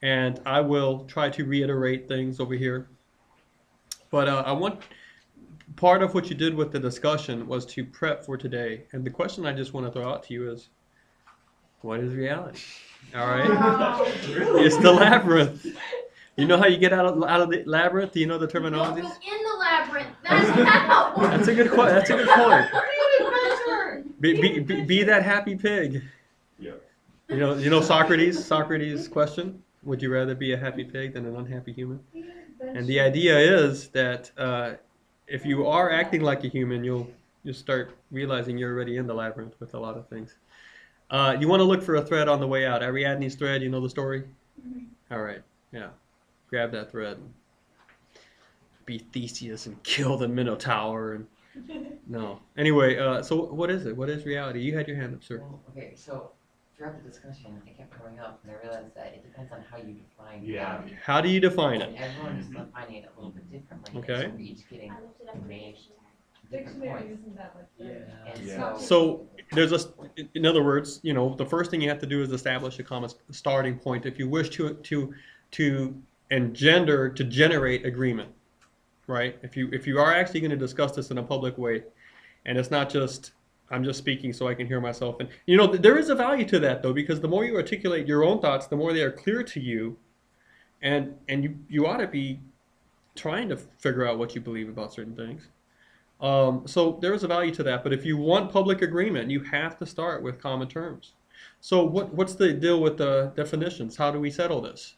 and I will try to reiterate things over here. But I want part of what you did with the discussion was to prep for today. And the question I just want to throw out to you is, what is reality? All right, Really? it's the labyrinth. You know how you get out of the labyrinth? Do you know the Don't terminologies? go in the labyrinth. That's how. That's a good question. That's a good point. What an adventure. Be that happy pig. Yeah. You know Socrates' question. Would you rather be a happy pig than an unhappy human? And the idea is that if you are acting like a human, you'll start realizing you're already in the labyrinth with a lot of things. You want to look for a thread on the way out. Ariadne's thread. You know the story. All right. Yeah. Grab that thread. And be Theseus and kill the Minotaur and no. Anyway, so what is it? What is reality? You had your hand up, sir. Well, okay, so throughout the discussion, it kept coming up, and I realized that it depends on how you define Yeah. reality. How do you define And it? everyone is defining it a little bit differently. Okay. And so we're each getting I looked it up in the made dictionary. different Dictionary points. isn't that much better. And Yeah. So there's in other words, the first thing you have to do is establish a common starting point if you wish to generate agreement, right? If you are actually going to discuss this in a public way, and it's not just I'm just speaking so I can hear myself, and there is a value to that though, because the more you articulate your own thoughts, the more they are clear to you, and you ought to be trying to figure out what you believe about certain things. So there is a value to that, but if you want public agreement, you have to start with common terms. So what's the deal with the definitions? How do we settle this?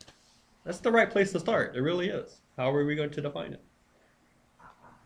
That's the right place to start. It really is. How are we going to define it?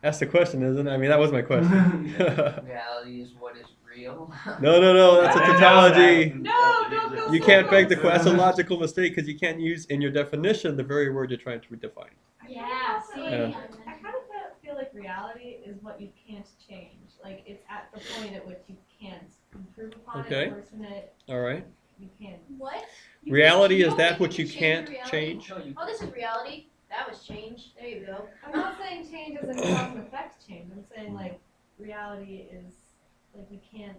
That's the question, isn't it? I mean, that was my question. reality is what is real. No, that's a I know tautology. that. No, don't go You so can't beg far. the question. That's a logical mistake because you can't use in your definition the very word you're trying to redefine. Yeah, see. Yeah. I kind of feel like reality is what you can't change. Like it's at the point at which you can't improve upon Okay. it, worsen it. All right. You can't. What? Reality You is don't that think what you you can can't change change? No, you Oh, this is reality. That was changed. There you go. I'm not saying change as in cause and effect change. I'm saying like reality is like you can't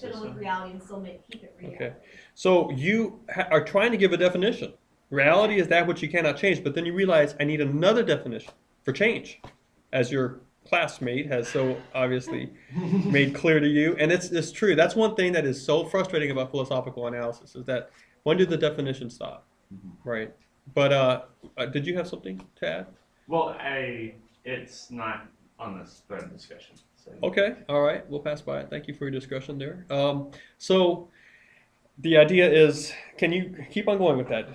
fiddle with reality and still keep it real. Okay. So you are trying to give a definition. Reality is that which you cannot change, but then you realize I need another definition for change, as your classmate has so obviously made clear to you. And it's true. That's one thing that is so frustrating about philosophical analysis is that when do the definitions stop, right? But did you have something to add? Well, it's not on this thread discussion. So. Okay, all right, we'll pass by it. Thank you for your discussion there. So the idea is, can you keep on going with that?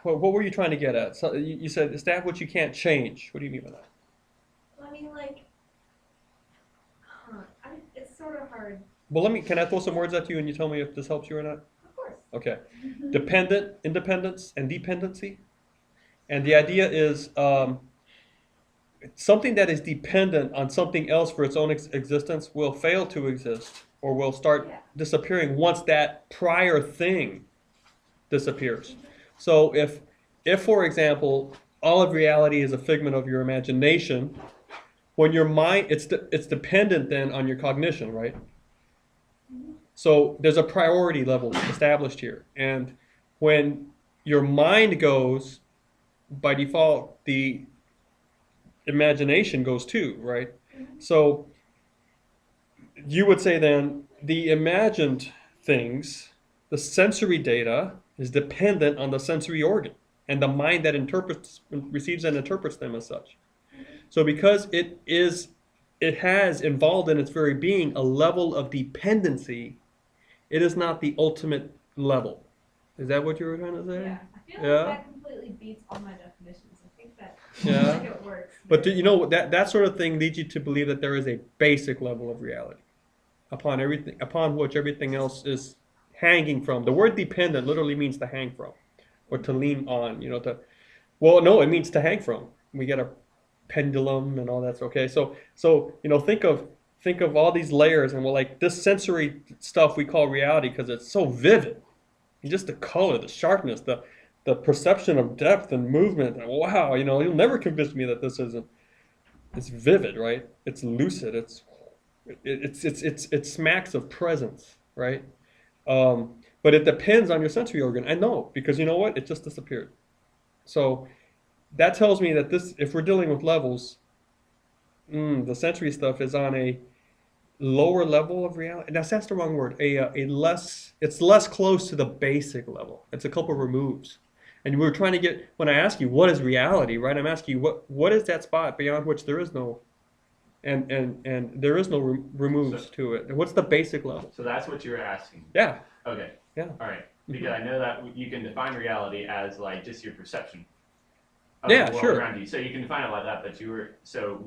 What were you trying to get at? So you said, is that what you can't change? What do you mean by that? I mean like, it's sort of hard. Well, can I throw some words at you and you tell me if this helps you or not? Of course. Okay. Dependent, independence, and dependency. And the idea is something that is dependent on something else for its own existence will fail to exist or will start disappearing once that prior thing disappears. So if for example, all of reality is a figment of your imagination, when your mind, it's dependent then on your cognition, right? So there's a priority level established here. And when your mind goes, by default, the imagination goes too, right? So you would say then the imagined things, the sensory data is dependent on the sensory organ and the mind that receives and interprets them as such. So because it has involved in its very being a level of dependency, it is not the ultimate level. Is that what you were trying to say? Yeah. I feel Yeah. like that completely beats all my definitions. I think that Yeah. like it works. But that sort of thing leads you to believe that there is a basic level of reality upon which everything else is hanging from. The word dependent literally means to hang from or to lean on, well, no, it means to hang from. We get a pendulum and all that. Okay. So think of all these layers and like this sensory stuff we call reality because it's so vivid. Just the color, the sharpness, the perception of depth and movement. And wow, you'll never convince me that this isn't. It's vivid, right? It's lucid. It smacks of presence, right? But But it depends on your sensory organ. I know, because you know what? It just disappeared. So that tells me that this, if we're dealing with levels, the sensory stuff is on a lower level of reality. That's the wrong word. It's less close to the basic level. It's a couple removes. And we're trying to get, when I ask you what is reality, right? I'm asking you what is that spot beyond which there is no, and there is no removes to it. And what's the basic level? So that's what you're asking. Yeah. Okay. Yeah. All right. Because I know that you can define reality as like just your perception of Yeah, the world sure. around you. So you can define it like that. But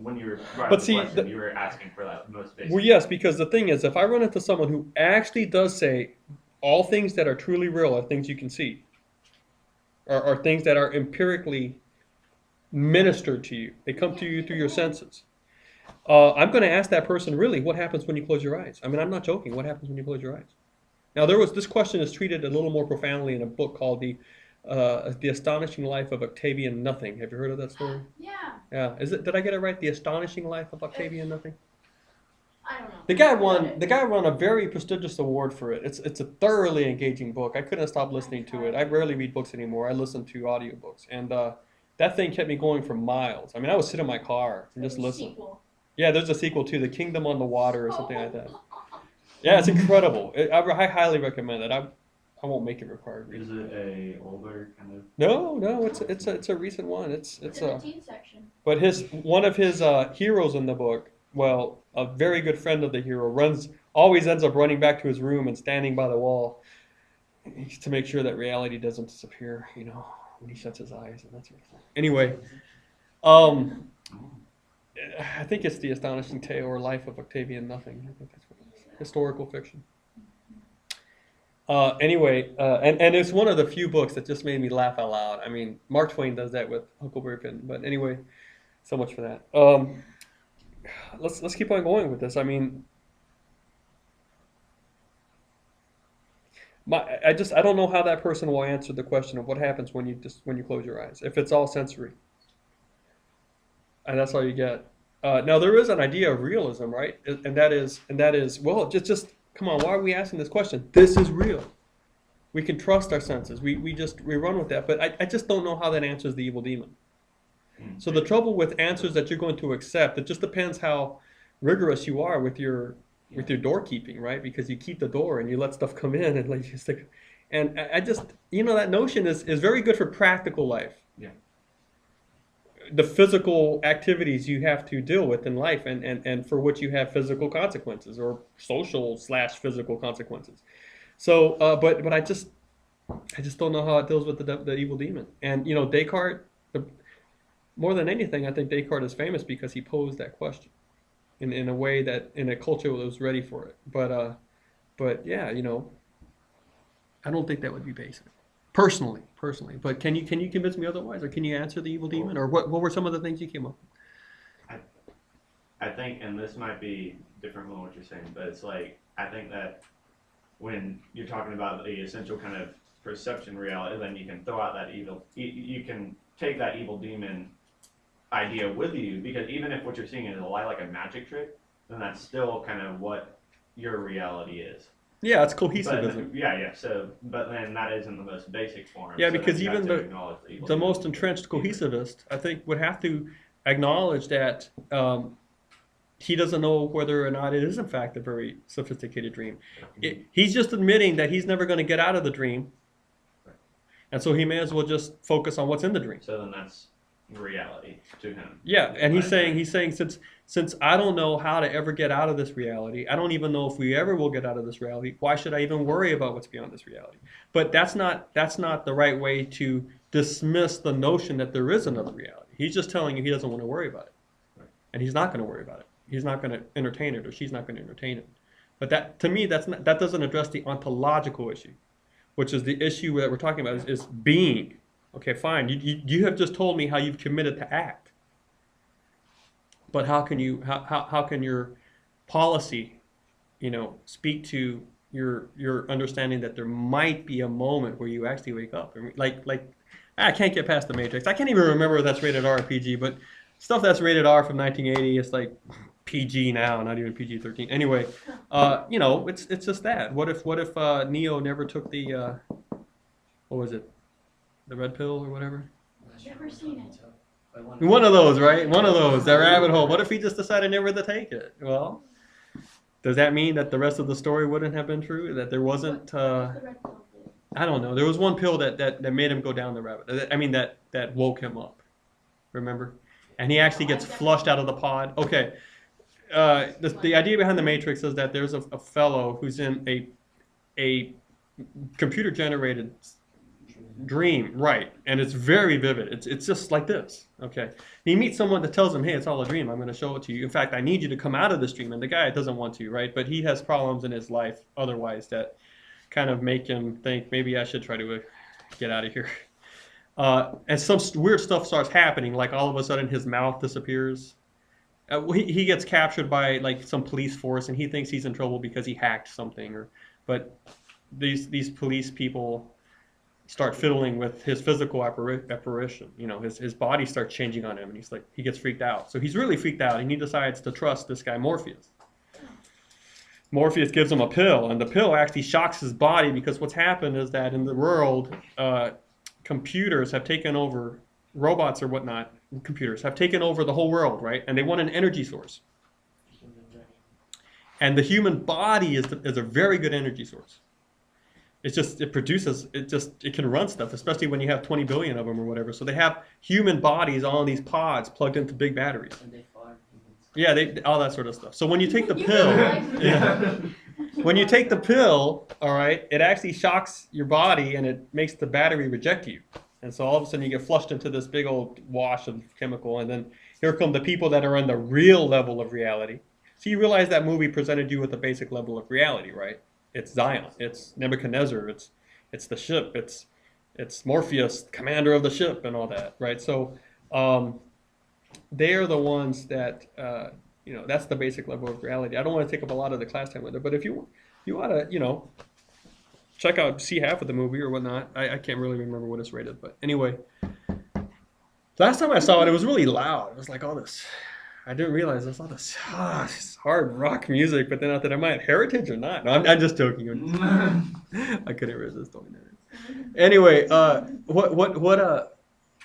when you were brought But up the see, question, you were asking for that most basic. Well, yes, because the thing is, if I run into someone who actually does say all things that are truly real are things you can see, are things that are empirically ministered to you, they come to you through your senses. I'm going to ask that person, really, what happens when you close your eyes? I mean, I'm not joking. What happens when you close your eyes? Now, this question is treated a little more profoundly in a book called The Astonishing Life of Octavian Nothing. Have you heard of that story? Yeah. Yeah. Did I get it right? The Astonishing Life of Octavian Nothing? I don't know. The guy won a very prestigious award for it. It's a thoroughly engaging book. I couldn't stop listening to it. I rarely read books anymore. I listen to audiobooks. And that thing kept me going for miles. I mean, I would sit in my car and just listen. Sequel. Yeah, there's a sequel to The Kingdom on the Water or something like that. Yeah, it's incredible. I highly recommend it. I won't make it required reading. Is it a older kind of? No, it's a recent one. It's It's in the teen section. But one of his heroes in the book, well, a very good friend of the hero, always ends up running back to his room and standing by the wall to make sure that reality doesn't disappear, when he shuts his eyes and that sort of thing. Anyway, I think it's The Astonishing Tale or Life of Octavian Nothing. I think that's what it is. Historical fiction. Anyway, and it's one of the few books that just made me laugh out loud. I mean, Mark Twain does that with Huckleberry Finn. But anyway, so much for that. Let's keep on going with this. I mean, I don't know how that person will answer the question of what happens when you close your eyes, if it's all sensory, and that's all you get. Now there is an idea of realism, right? And that is well, just come on. Why are we asking this question? This is real. We can trust our senses. We run with that. But I just don't know how that answers the evil demon. So the trouble with answers that you're going to accept, it just depends how rigorous you are with your doorkeeping, right? Because you keep the door and you let stuff come in and like you stick. And I just that notion is very good for practical life. Yeah. The physical activities you have to deal with in life and for which you have physical consequences or social/physical consequences. So, but I just don't know how it deals with the evil demon. And Descartes, more than anything, I think Descartes is famous because he posed that question in a way that in a culture that was ready for it. But yeah, I don't think that would be basic. Personally, but can you convince me otherwise, or can you answer the evil demon, or what were some of the things you came up with? I think, and this might be different than what you're saying, but it's like I think that when you're talking about the essential kind of perception reality, then you can throw out that evil. You can take that evil demon idea with you, because even if what you're seeing is a lie, like a magic trick, then that's still kind of what your reality is. Yeah, it's cohesivism. Yeah. So, but then that isn't the most basic form. Yeah, so because then you even have to acknowledge the evil the demon. most entrenched cohesivist, I think, would have to acknowledge that he doesn't know whether or not it is in fact a very sophisticated dream. He's just admitting that he's never going to get out of the dream, and so he may as well just focus on what's in the dream. So then that's reality to him. Yeah, and he's saying since I don't know how to ever get out of this reality, I don't even know if we ever will get out of this reality. Why should I even worry about what's beyond this reality? But that's not the right way to dismiss the notion that there is another reality. He's just telling you he doesn't want to worry about it, and he's not going to worry about it. He's not going to entertain it, or she's not going to entertain it. But that, to me, that doesn't address the ontological issue, which is the issue that we're talking about is being. Okay, fine. You have just told me how you've committed to act. But how can your policy, speak to your understanding that there might be a moment where you actually wake up? Like I can't get past the Matrix. I can't even remember if that's rated R or PG, but stuff that's rated R from 1980 is like PG now, not even PG-13. Anyway, you know, it's just that. What if Neo never took the what was it, the red pill or whatever? Never seen it. One of those, right? One of those, that rabbit hole. What if he just decided never to take it? Well, does that mean that the rest of the story wouldn't have been true? That there wasn't, The red pill did. I don't know. There was one pill that made him go down the rabbit. I mean, that woke him up. Remember? And he actually gets flushed out of the pod. Okay. The idea behind the Matrix is that there's a fellow who's in a computer generated dream, right? And it's very vivid. It's just like this. Okay. He meets someone that tells him, hey, it's all a dream. I'm going to show it to you. In fact, I need you to come out of this dream. And the guy doesn't want to, right? But he has problems in his life otherwise that kind of make him think maybe I should try to get out of here. And some weird stuff starts happening, like all of a sudden his mouth disappears. He gets captured by like some police force, and he thinks he's in trouble because he hacked something. But these police people start fiddling with his physical apparition. You know, his body starts changing on him, and he gets freaked out. So he's really freaked out, and he decides to trust this guy Morpheus. Morpheus gives him a pill, and the pill actually shocks his body because what's happened is that in the world, computers have taken over, robots or whatnot, computers have taken over the whole world, right? And they want an energy source. And the human body is a very good energy source. It's just, it can run stuff, especially when you have 20 billion of them or whatever. So they have human bodies all in these pods plugged into big batteries. And they farm humans. Yeah, all that sort of stuff. So when you take the pill, yeah. When you take the pill, all right, it actually shocks your body and it makes the battery reject you. And so all of a sudden you get flushed into this big old wash of chemical, and then here come the people that are on the real level of reality. So you realize that movie presented you with a basic level of reality, right? It's Zion, it's Nebuchadnezzar, it's the ship, it's Morpheus, commander of the ship, and all that, right? So they are the ones that you know, that's the basic level of reality. I don't want to take up a lot of the class time with it, but if you ought to, you know, see half of the movie or whatnot. I can't really remember what it's rated, but anyway. Last time I saw it, it was really loud. It was like all this. I didn't realize there's all this hard rock music, but then I thought, am I at Heritage or not? No, I'm just joking. I couldn't resist doing that. Anyway,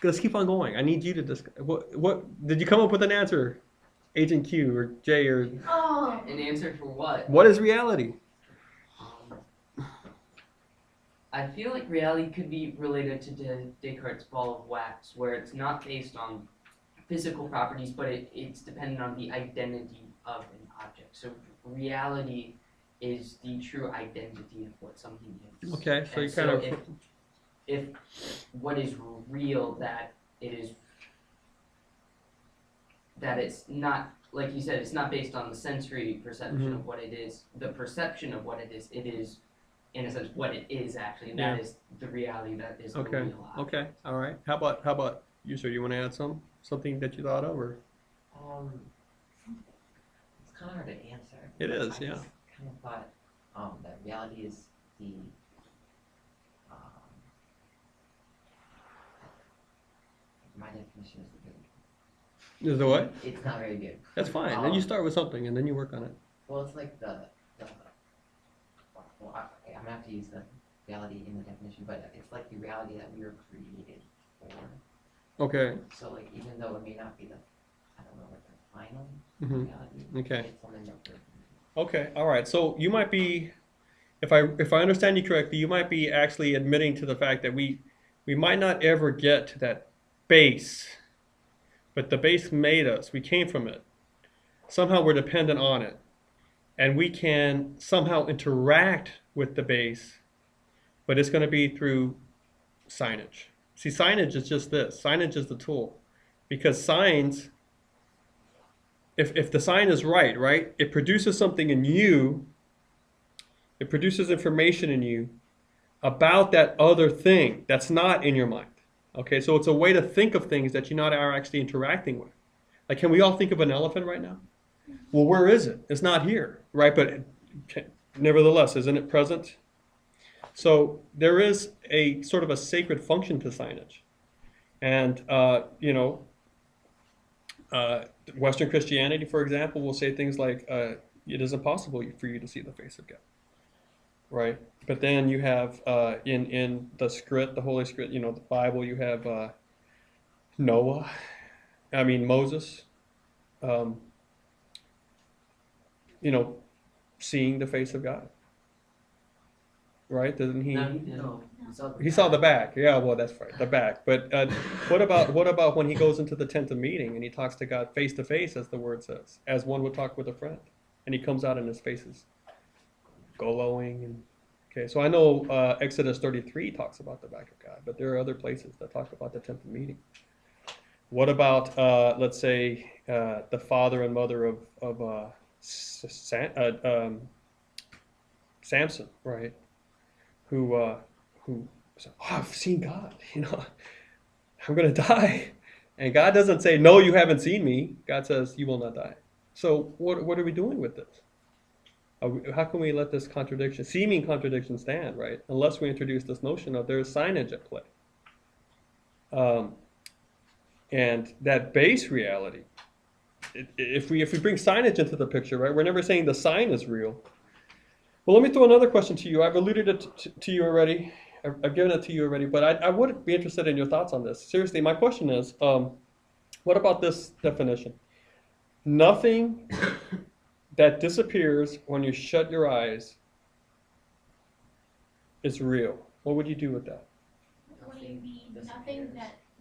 let's keep on going. I need you to discuss. What did you come up with an answer, Agent Q or J or? Oh. An answer for what? What is reality? I feel like reality could be related to Descartes' ball of wax, where it's not based on physical properties, but it's dependent on the identity of an object. So reality is the true identity of what something is. Okay, so And you kind of. if what is real, that it's not, like you said, it's not based on the sensory perception Mhm. of what it is, the perception of what it is in a sense what it is actually, and Yeah. that is the reality that is the Okay. real object. Okay. All right. How about you, sir? You want to add something that you thought of, or? It's kind of hard to answer. It is, I yeah. just kind of thought that reality is the my definition is the good. Is the what? It's not very good. That's fine. Then you start with something, and then you work on it. Well, it's like well, I'm gonna have to use the reality in the definition, but it's like the reality that we were created for. Okay. So like, even though it may not be I don't know, like the final Mhm. reality, Okay. it's something that we're Okay. All right. So you might be, if I understand you correctly, you might be actually admitting to the fact that we might not ever get to that base, but the base made us. We came from it. Somehow we're dependent on it. And we can somehow interact with the base, but it's going to be through signage. See, signage is just this. Signage is the tool. Because signs, if the sign is right, it produces something in you, it produces information in you about that other thing that's not in your mind. Okay, so it's a way to think of things that you not are actually interacting with. Like, can we all think of an elephant right now? Well, where is it? It's not here, right? But nevertheless, isn't it present? So there is a sort of a sacred function to signage. And, you know, Western Christianity, for example, will say things like, "It is impossible for you to see the face of God." Right, but then you have in the script, the Holy Script, the Bible, you have Moses, um, seeing the face of God. Right? Doesn't he? No, he didn't. No, He saw the back. Yeah, well, that's right, the back. But what about when he goes into the tent of meeting and he talks to God face to face, as the word says, as one would talk with a friend, and he comes out and his face is glowing and. Okay, so I know Exodus 33 talks about the back of God, but there are other places that talk about the tent of meeting. What about, let's say, the father and mother of Samson, right? Who said, "Oh, I've seen God. I'm going to die," and God doesn't say, "No, you haven't seen me." God says, "You will not die." So what are we doing with this? How can we let this seeming contradiction stand, right? Unless we introduce this notion of there's signage at play. And that base reality, if we bring signage into the picture, right, we're never saying the sign is real. Well, let me throw another question to you. I've alluded it to you already. I've given it to you already, but I would be interested in your thoughts on this. Seriously, my question is, what about this definition? Nothing that disappears when you shut your eyes is real. What would you do with that? What do you mean?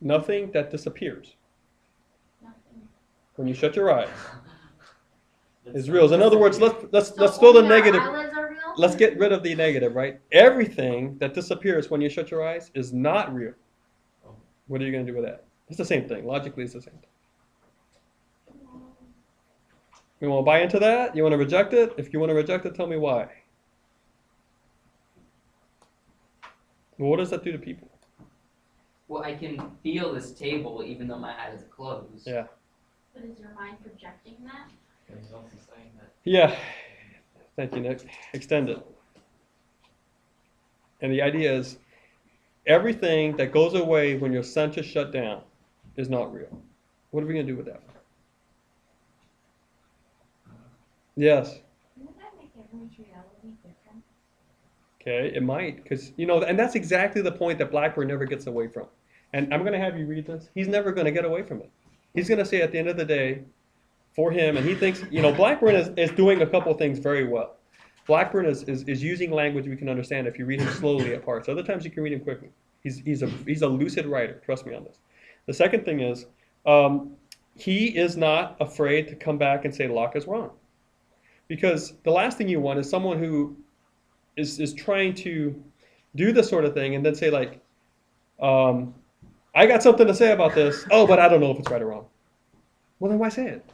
Nothing that disappears Nothing. when you shut your eyes is real. In That's other words, weird. let's So throw the only our negative. eyelids are real? Let's get rid of the negative, right? Everything that disappears when you shut your eyes is not real. What are you going to do with that? It's the same thing. Logically, it's the same thing. You want to buy into that? You want to reject it? If you want to reject it, tell me why. Well, what does that do to people? Well, I can feel this table even though my eyes are closed. Yeah. But is your mind projecting that? He's also saying that Yeah. Thank you, Nick. Extend it. And the idea is everything that goes away when your senses shut down is not real. What are we going to do with that? Yes. Wouldn't that make everyone's reality different? Okay, it might, because, and that's exactly the point that Blackburn never gets away from. And I'm going to have you read this. He's never going to get away from it. He's going to say at the end of the day, for him, and he thinks, Blackburn is doing a couple things very well. Blackburn is using language we can understand if you read him slowly at parts. Other times you can read him quickly. He's a lucid writer. Trust me on this. The second thing is, he is not afraid to come back and say Locke is wrong. Because the last thing you want is someone who is trying to do this sort of thing and then say like, I got something to say about this. Oh, but I don't know if it's right or wrong. Well, then why say it?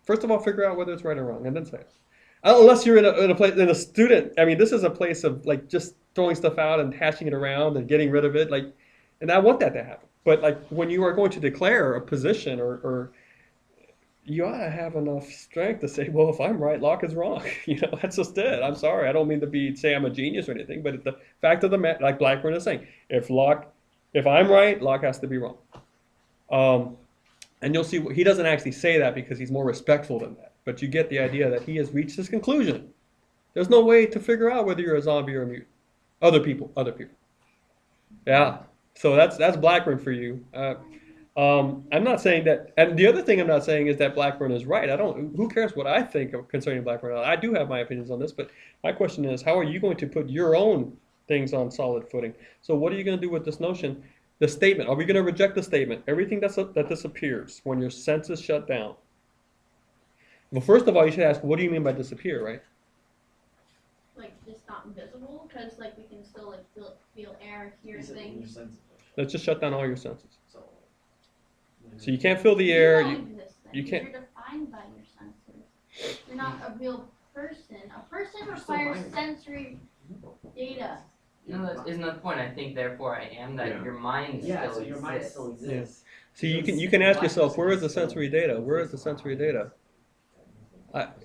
First of all, figure out whether it's right or wrong, and then say it. Unless you're in a student. I mean, this is a place of like just throwing stuff out and hashing it around and getting rid of it. Like, and I want that to happen. But like when you are going to declare a position, or you ought to have enough strength to say, well, if I'm right, Locke is wrong. That's just it. I'm sorry. I don't mean to say I'm a genius or anything, but the fact of the matter, like Blackburn is saying, if I'm right, Locke has to be wrong. And you'll see he doesn't actually say that because he's more respectful than that. But you get the idea that he has reached his conclusion. There's no way to figure out whether you're a zombie or a mutant. Other people. Yeah. So that's Blackburn for you. I'm not saying that. And the other thing I'm not saying is that Blackburn is right. Who cares what I think concerning Blackburn? I do have my opinions on this, but my question is, how are you going to put your own things on solid footing? So what are you going to do with this notion? The statement, are we going to reject the statement? Everything that disappears when your senses shut down. Well, first of all, you should ask, what do you mean by disappear, right? Like just not invisible, because like we can still like feel air, hear he said your things. senses Let's just shut down all your senses. are So you can't feel the air. You don't exist then. you can't- You're defined by your senses. You're not a real person. A person You're still requires binary. sensory data. No, isn't that the point? I think therefore I am that Yeah. your mind Yeah, still so your mind exists. still exists. So you can ask yourself, where is the sensory data? Where is the sensory data? See, that-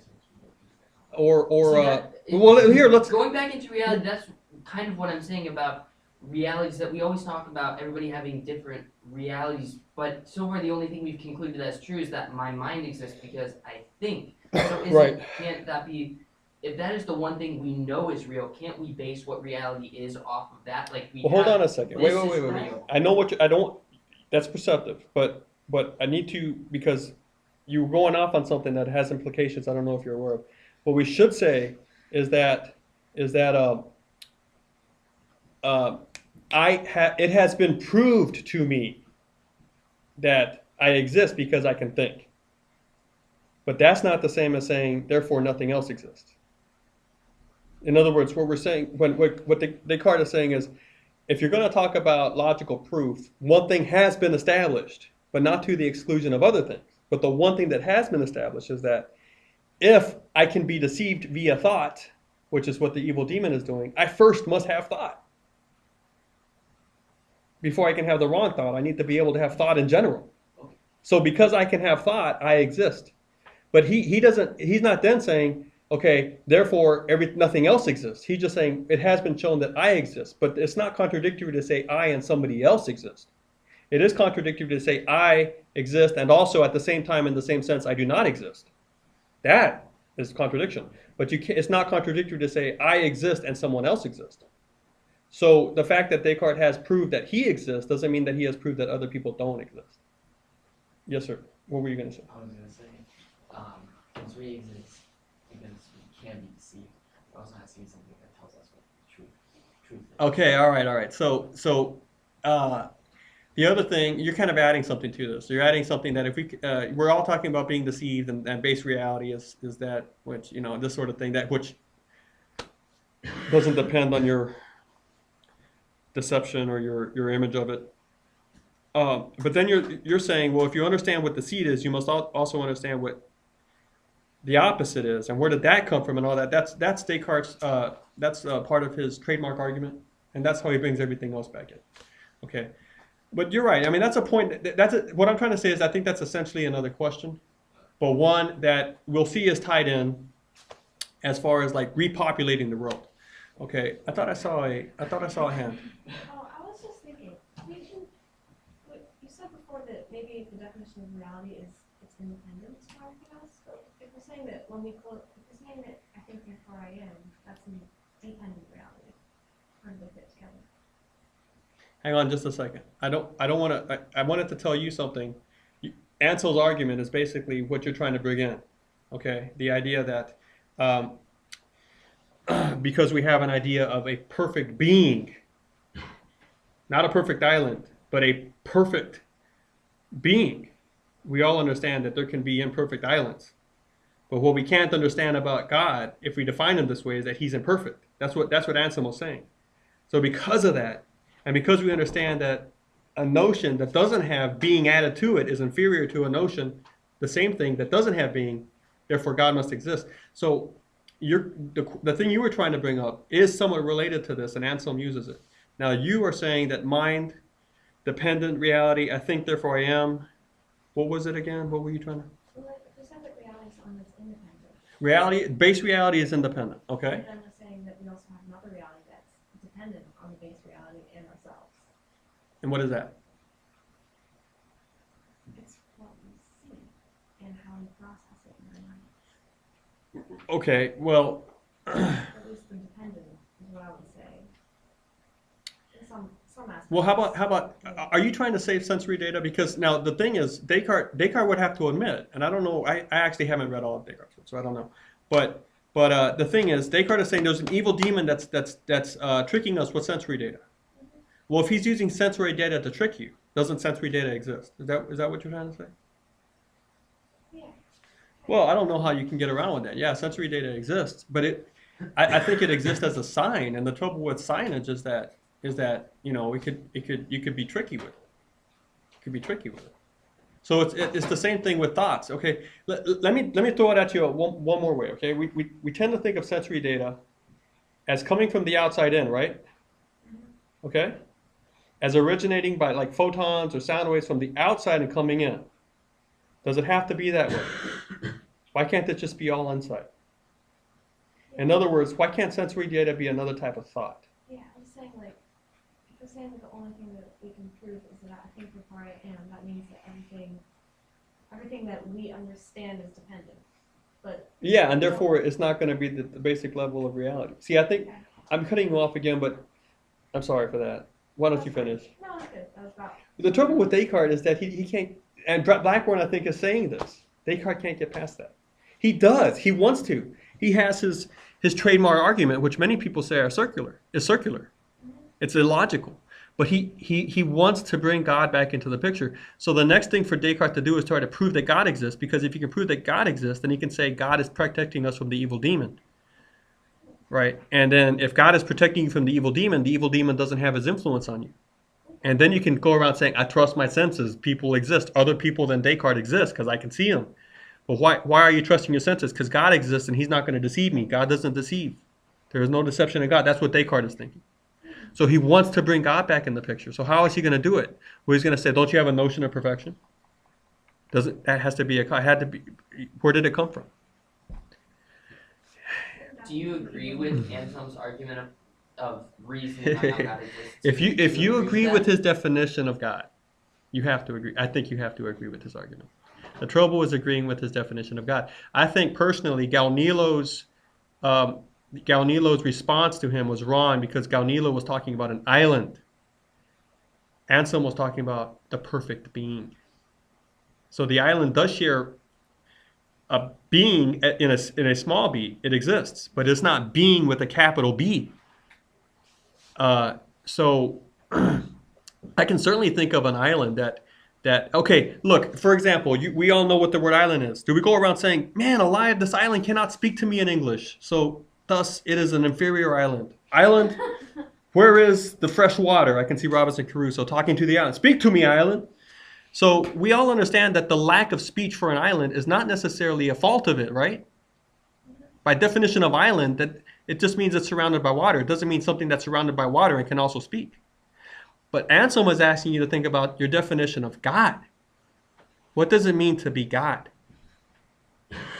Well, here let's. Going back into reality, that's kind of what I'm saying about realities that we always talk about, everybody having different realities, but so far the only thing we've concluded as true is that my mind exists because I think. So Right. can't that be, if that is the one thing we know is real, can't we base what reality is off of that? Like we Well, hold have, on a second. this Wait. is real. I know what I don't. That's perceptive, but I need to, because you're going off on something that has implications. I don't know if you're aware of. What we should say is that it has been proved to me that I exist because I can think. But that's not the same as saying, therefore, nothing else exists. In other words, what we're saying, what Descartes is saying is, if you're going to talk about logical proof, one thing has been established, but not to the exclusion of other things. But the one thing that has been established is that if I can be deceived via thought, which is what the evil demon is doing, I first must have thought. Before I can have the wrong thought, I need to be able to have thought in general. So because I can have thought, I exist. But he's not then saying, okay, therefore nothing else exists. He's just saying it has been shown that I exist. But it's not contradictory to say I and somebody else exist. It is contradictory to say I exist and also at the same time, in the same sense, I do not exist. That is contradiction. But it's not contradictory to say I exist and someone else exists. So the fact that Descartes has proved that he exists doesn't mean that he has proved that other people don't exist. Yes, sir. What were you going to say? I was gonna say, since we exist because we can be deceived, we also have to see something that tells us what the truth is. Okay, all right. So the other thing, you're kind of adding something to this. You're adding something that if we're all talking about being deceived, and base reality is that which, this sort of thing, that which doesn't depend on your deception or your image of it. But then you're saying, well, if you understand what deceit is, you must also understand what the opposite is, and where did that come from, and all that. That's Descartes. That's part of his trademark argument, and that's how he brings everything else back in. Okay, but you're right. I mean, that's a point. What I'm trying to say is, I think that's essentially another question, but one that we'll see is tied in as far as like repopulating the world. Okay, I thought I saw a hand. Oh, I was just thinking, you said before that maybe the definition of reality is it's independent from everything else. But if we're saying that if we're saying that I think therefore I am, that's an independent reality. How do they fit together? Hang on just a second. I don't want to. I wanted to tell you something. Ansell's argument is basically what you're trying to bring in. Okay, the idea that because we have an idea of a perfect being, not a perfect island, but a perfect being, we all understand that there can be imperfect islands. But what we can't understand about God, if we define him this way, is that he's imperfect. That's what Anselm was saying. So because of that, and because we understand that a notion that doesn't have being added to it is inferior to a notion, the same thing that doesn't have being, therefore God must exist. So the thing you were trying to bring up is somewhat related to this, and Anselm uses it. Now you are saying that mind-dependent reality, I think, therefore I am. What was it again? What were you trying to? Well, if we said that reality is something that's independent, Reality, base reality is independent. Okay. then we're saying that we also have another reality that's dependent on the base reality and ourselves. And what is that? It's what we see and how we process it in our mind. Okay. Well. At least the dependent is what I would say. In some aspects. Well, how about? Are you trying to save sensory data? Because now the thing is, Descartes would have to admit, and I don't know. I actually haven't read all of Descartes, so I don't know. But the thing is, Descartes is saying there's an evil demon that's tricking us with sensory data. Well, if he's using sensory data to trick you, doesn't sensory data exist? Is that what you're trying to say? Yeah. Well, I don't know how you can get around with that. Yeah, sensory data exists, but I think it exists as a sign, and the trouble with signage is that you could be tricky with it. You could be tricky with it. So it's the same thing with thoughts. Okay, let me throw it at you one more way. Okay, we tend to think of sensory data as coming from the outside in, right? Okay, as originating by like photons or sound waves from the outside and coming in. Does it have to be that way? Why can't it just be all inside? In other words, why can't sensory data be another type of thought? Yeah, I'm saying like, we're saying that the only thing that we can prove is that I think before I am, that means that everything that we understand is dependent. But Yeah, and therefore it's not going to be the basic level of reality. See, I think I'm cutting you off again, but I'm sorry for that. Why don't you finish? no, that's good. That was about. The trouble with Descartes is that he can't, and Blackburn I think is saying this. Descartes can't get past that. He does. He wants to. He has his trademark argument, which many people say is circular. It's illogical. But he wants to bring God back into the picture. So the next thing for Descartes to do is try to prove that God exists, because if you can prove that God exists, then he can say God is protecting us from the evil demon. Right? And then if God is protecting you from the evil demon doesn't have his influence on you. And then you can go around saying, I trust my senses. People exist. Other people than Descartes exist because I can see them. But why are you trusting your senses? Because God exists and he's not going to deceive me. God doesn't deceive. There is no deception in God. That's what Descartes is thinking. So he wants to bring God back in the picture. So how is he going to do it? Well, he's going to say, don't you have a notion of perfection? That has to be where did it come from? Do you agree with Anselm's argument of reasoning on how God exists? If you agree that? with his definition of God, you have to agree. I think you have to agree with his argument. The trouble is agreeing with his definition of God. I think personally, Galnilo's response to him was wrong, because Galnilo was talking about an island. Anselm was talking about the perfect being. So the island does share a being in a small b. It exists, but it's not being with a capital B. So I can certainly think of an island that okay, look, for example, we all know what the word island is. Do we go around saying, man, alive, this island cannot speak to me in English, so thus it is an inferior island? Island, where is the fresh water? I can see Robinson Crusoe talking to the island. Speak to me, island. So we all understand that the lack of speech for an island is not necessarily a fault of it, right? By definition of island, that it just means it's surrounded by water. It doesn't mean something that's surrounded by water and can also speak. But Anselm is asking you to think about your definition of God. What does it mean to be God?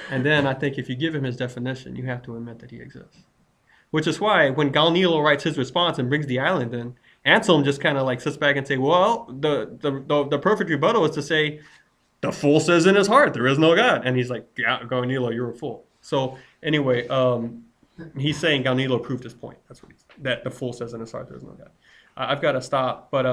And then I think if you give him his definition, you have to admit that he exists. Which is why when Galnilo writes his response and brings the island in, Anselm just kind of like sits back and say, well, the perfect rebuttal is to say, the fool says in his heart, there is no God. And he's like, yeah, Galnilo, you're a fool. So anyway, he's saying Galnilo proved his point. That's what that the fool says in his heart, there is no God. I've got to stop, but